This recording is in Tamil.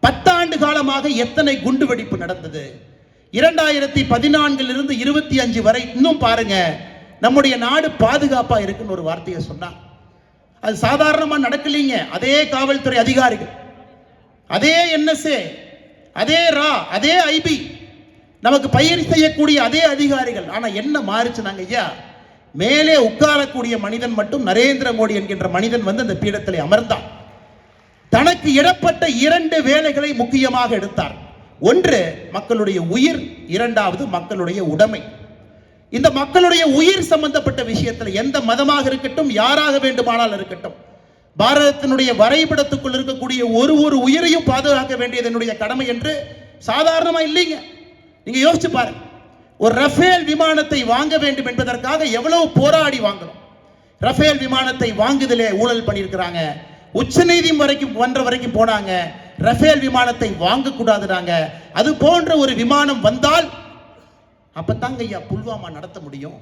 10 ஆண்டு காலமாக எத்தனை குண்டுவெடிப்பு நடந்தது? 2014 25 வரை இன்னும் பாருங்க, நம்முடைய நாடு பாதுகாப்பா இருக்குன்னு ஒரு வார்த்தையை சொன்னா அது சாதாரணமா நடக்கலீங்க. அதே காவல்துறை அதிகாரிகள், அதே NSA, அதே ரா, அதே ஐபி, நமக்கு பயிர் செய்யக்கூடிய அதே அதிகாரிகள். ஆனா என்ன மாறுச்சுனாங்க ஐயா, மேலே உட்காரக்கூடிய மனிதன் மட்டும் நரேந்திர மோடி என்கின்ற மனிதன் வந்து அந்த பீடத்தில் அமர்ந்தான். தனக்கு இடப்பட்ட 2 வேலைகளை முக்கியமாக எடுத்தார். ஒன்று மக்களுடைய உயிர், இரண்டாவது மக்களுடைய உடைமை. இந்த மக்களுடைய உயிர் சம்பந்தப்பட்ட விஷயத்தில் எந்த மதமாக இருக்கட்டும், யாராக வேண்டுமானால் இருக்கட்டும், பாரதத்தினுடைய வரைபடத்துக்குள் இருக்கக்கூடிய ஒரு உயிரையும் பாதுகாக்க வேண்டியது என்னுடைய கடமை என்று சாதாரணமா இல்லைங்க. நீங்க யோசிச்சு பாருங்க, ஒரு ரஃபேல் விமானத்தை வாங்க வேண்டும் என்பதற்காக எவ்வளவு போராடி வாங்கணும். ரஃபேல் விமானத்தை வாங்குதலே ஊழல் பண்ணியிருக்கிறாங்க. உச்சநீதிமன்றம் வரைக்கும் போனாங்க. ரஃபேல் விமானத்தை வாங்கக்கூடாதுனாங்க. அது போன்ற ஒரு விமானம் வந்தால் அப்பத்தாங்க ஐயா புல்வாமா நடத்த முடியும்.